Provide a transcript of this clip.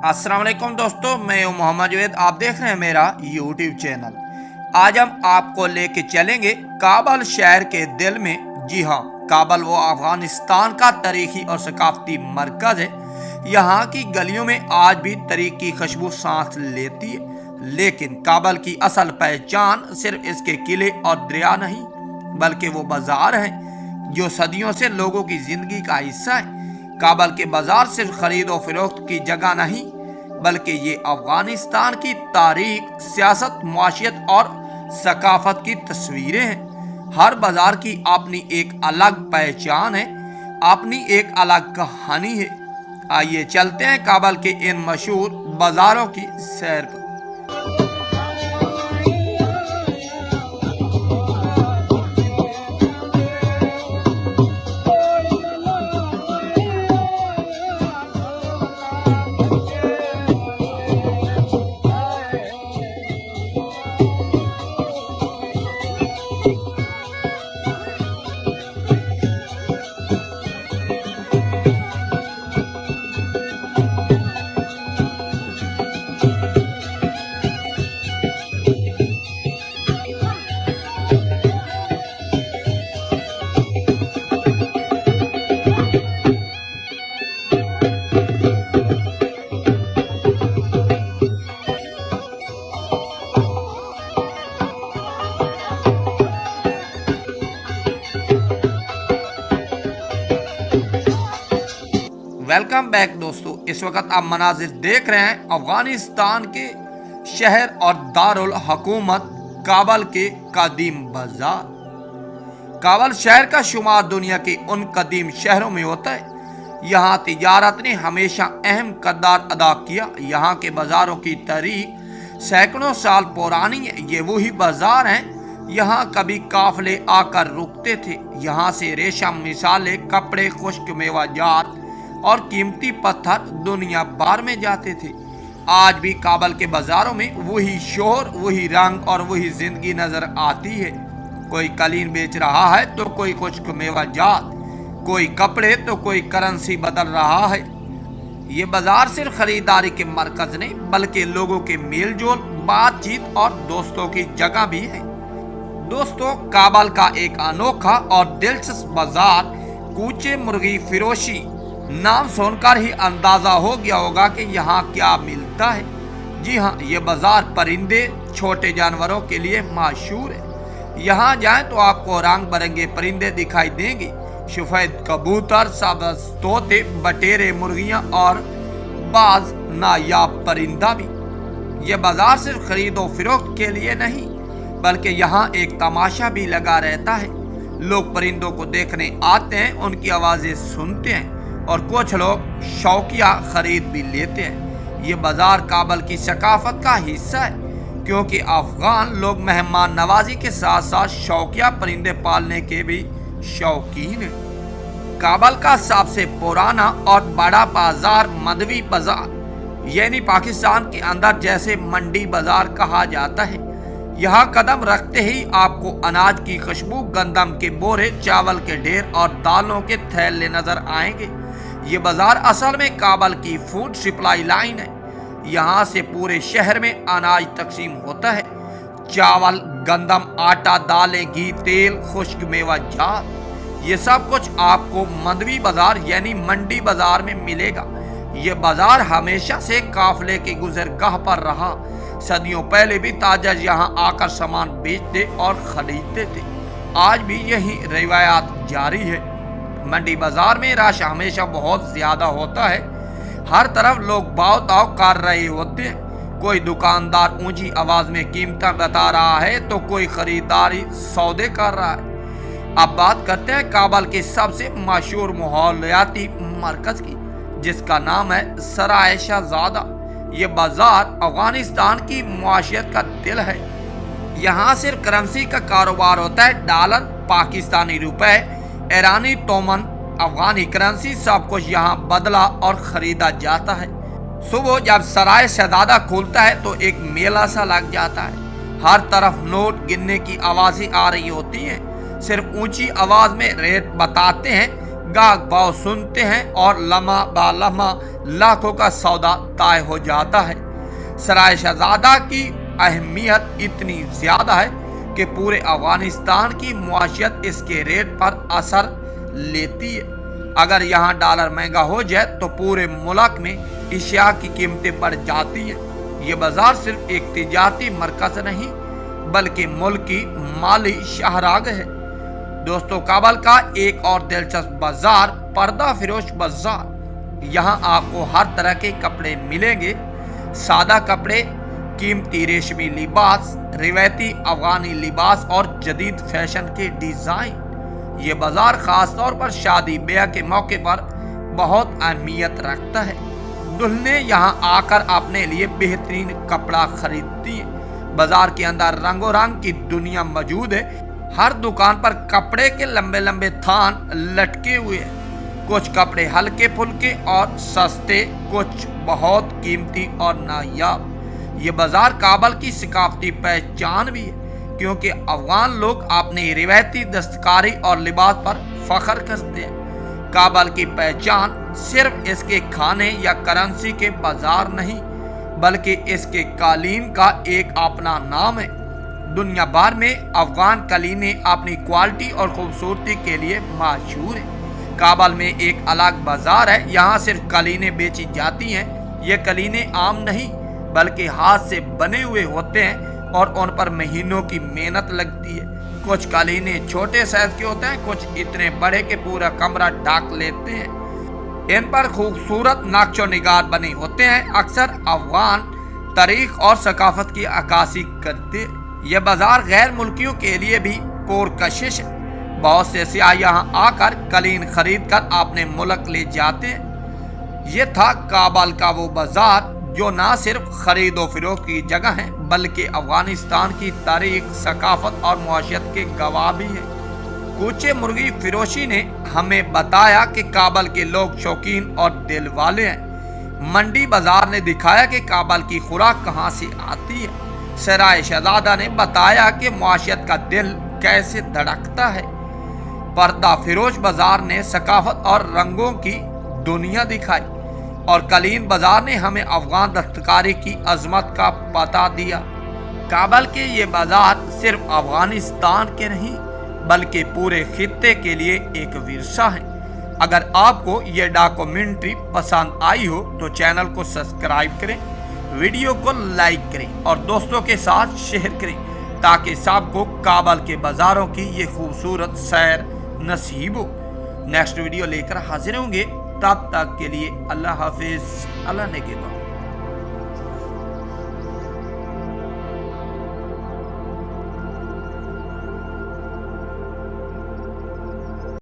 अस्सलाम वालेकुम दोस्तों, मैं हूं मोहम्मद जवेद। आप देख रहे हैं मेरा यूट्यूब चैनल। आज हम आपको लेके चलेंगे काबल शहर के दिल में। जी हाँ, काबल वो अफगानिस्तान का तारीखी और सकाफती मरकज है। यहाँ की गलियों में आज भी तारीख की खुशबू सांस लेती है। लेकिन काबल की असल पहचान सिर्फ इसके किले और दरिया नहीं, बल्कि वो बाजार हैं जो सदियों से लोगों की जिंदगी का हिस्सा है। काबल के बाजार सिर्फ खरीद और फरोख्त की जगह नहीं, बल्कि ये अफगानिस्तान की तारीख, सियासत, मुआशियत और सकाफत की तस्वीरें हैं। हर बाजार की अपनी एक अलग पहचान है, अपनी एक अलग कहानी है। आइए चलते हैं काबल के इन मशहूर बाजारों की सैर पर। वेलकम बैक दोस्तों, इस वक्त आप मनाजिर देख रहे हैं अफगानिस्तान के शहर और दारुल हुकूमत काबल के कदीम बाजार। काबल शहर का शुमार दुनिया के उन कदीम शहरों में होता है। यहाँ तिजारत ने हमेशा अहम किरदार अदा किया। यहाँ के बाजारों की तारीख सैकड़ों साल पुरानी है। ये वही बाजार हैं यहाँ कभी काफले आकर रुकते थे। यहाँ से रेशम, मिसाले, कपड़े, खुश्क मेवाजात और कीमती पत्थर दुनिया भर में जाते थे। आज भी काबल के बाजारों में वही शोर, वही रंग और वही जिंदगी नजर आती है। कोई कलीन बेच रहा है तो कोई खुश्क मेवाजात, कोई कपड़े तो कोई करेंसी बदल रहा है। ये बाजार सिर्फ खरीदारी के मरकज नहीं, बल्कि लोगों के मेल जोल, बातचीत और दोस्तों की जगह भी है। दोस्तों, काबल का एक अनोखा और दिलचस्प बाजार कूचे मुर्गी फिरोशी, नाम सुनकर ही अंदाजा हो गया होगा कि यहाँ क्या मिलता है। जी हाँ, ये बाजार परिंदे, छोटे जानवरों के लिए मशहूर है। यहाँ जाएं तो आपको रंग बिरंगे परिंदे दिखाई देंगे। सफेद कबूतर, सब्ज तोते, बटेरे मुर्गियाँ और बाज नायाब परिंदा भी। ये बाजार सिर्फ खरीदो फरोख्त के लिए नहीं, बल्कि यहाँ एक तमाशा भी लगा रहता है। लोग परिंदों को देखने आते हैं, उनकी आवाज़ें सुनते हैं और कुछ लोग शौकिया खरीद भी लेते हैं। ये बाजार काबल की सकाफत का हिस्सा है, क्योंकि अफगान लोग मेहमान नवाजी के साथ साथ शौकिया परिंदे पालने के भी शौकीन हैं। काबल का सबसे पुराना और बड़ा बाजार मदवी बाजार, यानी पाकिस्तान के अंदर जैसे मंडी बाजार कहा जाता है। यहाँ कदम रखते ही आपको अनाज की खुशबू, गंदम के बोरे, चावल के ढेर और दालों के थैले नजर आएंगे। ये बाजार असल में काबल की फूड सप्लाई लाइन है। यहाँ से पूरे शहर में अनाज तकसीम होता है। चावल, गंदम, आटा, दालें, घी, तेल, खुश्क मेवाजात, ये सब कुछ आपको मंदवी बाजार यानी मंडी बाजार में मिलेगा। ये बाजार हमेशा से काफले के गुजरगाह पर रहा। सदियों पहले भी ताजर यहाँ आकर सामान बेचते और खरीदते थे। आज भी यही रिवायत जारी है। मंडी बाजार में रश हमेशा बहुत ज्यादा होता है। हर तरफ लोग भाव ताव कर रहे होते हैं। कोई दुकानदार ऊंची आवाज में कीमतें बता रहा है तो कोई खरीदारी सौदे कर रहा है। अब बात करते हैं काबल के सबसे मशहूर माहौलियाती मरकज की, जिसका नाम है सराय शहजादा। ये बाजार अफगानिस्तान की मुआशियत का दिल है। यहाँ सिर्फ करेंसी का कारोबार होता है। डॉलर, पाकिस्तानी रुपए, ईरानी तोमन, अफगानी करेंसी, सब कुछ यहाँ बदला और खरीदा जाता है। सुबह जब सराय शहजादा खुलता है तो एक मेला सा लग जाता है। हर तरफ नोट गिनने की आवाजें आ रही होती हैं। सिर्फ ऊंची आवाज में रेट बताते हैं। गाहक भाव सुनते हैं और लम्हा बा लम्हा लाखों का सौदा तय हो जाता है। सराय शहजादा की अहमियत इतनी ज्यादा है कि पूरे अफगानिस्तान की मुआशियत इसके रेट पर असर लेती है। अगर यहाँ डॉलर महंगा हो जाए तो पूरे मुल्क में अशिया की कीमतें बढ़ जाती हैं। ये बाजार सिर्फ एक तिजारती मरकज नहीं बल्कि मुल्क की माली शहराग है। दोस्तों, काबल का एक और दिलचस्प बाजार पर्दा फिरोश बाजार। यहाँ आपको हर तरह के कपड़े मिलेंगे, सादा कपड़े, कीमती रेशमी लिबास, रिवायती अफगानी लिबास और जदीद फैशन के डिजाइन। ये बाजार खास तौर पर शादी ब्याह के मौके पर बहुत अहमियत रखता है। दुल्हनें यहाँ आकर अपने लिए बेहतरीन कपड़ा खरीदती हैं। बाजार के अंदर रंगों रंग की दुनिया मौजूद है। हर दुकान पर कपड़े के लंबे लंबे थान लटके हुए हैं। कुछ कपड़े हल्के फुल्के और सस्ते, कुछ बहुत कीमती और नायाब। ये बाजार काबल की सकाफती पहचान भी है, क्योंकि अफगान लोग अपनी रिवायती दस्तकारी और लिबास पर फख्र करते हैं। काबल की पहचान सिर्फ इसके खाने या करेंसी के बाजार नहीं बल्कि इसके कालीन का एक अपना नाम है। दुनिया भर में अफगान कालीनें अपनी क्वालिटी और खूबसूरती के लिए मशहूर है। काबल में एक अलग बाजार है, यहाँ सिर्फ कालीनें बेची जाती हैं। ये कालीनें आम नहीं बल्कि हाथ से बने हुए होते हैं और उन पर महीनों की मेहनत लगती है। कुछ कालीनें छोटे साइज के होते हैं, कुछ इतने बड़े कि पूरा कमरा ढक लेते हैं। इन पर खूबसूरत नक्शो निगार बने होते हैं, अक्सर अफगान तारीख और सकाफत की अक्कासी करते। यह बाजार गैर मुल्कियों के लिए भी पुरकशिश है। बहुत से सियाह यहाँ आकर कालीन खरीद कर अपने मुल्क ले जाते हैं। ये था काबल का वो बाजार जो ना सिर्फ खरीदो फरोख्त की जगह है बल्कि अफगानिस्तान की तारीख, सकाफत और मुआशियत के गवाह भी है। कूचे मुर्गी फिरोशी ने हमें बताया कि काबल के लोग शौकीन और दिल वाले हैं। मंडी बाजार ने दिखाया कि काबल की खुराक कहाँ से आती है। सराय शहजादा ने बताया कि मुआशियत का दिल कैसे धड़कता है। पर्दा फिरोश बाजार ने सकाफत और रंगों की दुनिया दिखाई और कालीन बाजार ने हमें अफगान दस्तकारी की अजमत का पता दिया। काबल के ये बाजार सिर्फ अफगानिस्तान के नहीं बल्कि पूरे खित्ते के लिए एक विरसा है। अगर आपको ये डॉक्यूमेंट्री पसंद आई हो तो चैनल को सब्सक्राइब करें, वीडियो को लाइक करें और दोस्तों के साथ शेयर करें ताकि सबको काबल के बाजारों की ये खूबसूरत सैर नसीब हो। नेक्स्ट वीडियो लेकर हाजिर होंगे, तब तक के लिए अल्लाह हाफिज, अल्लाह ने के बाद।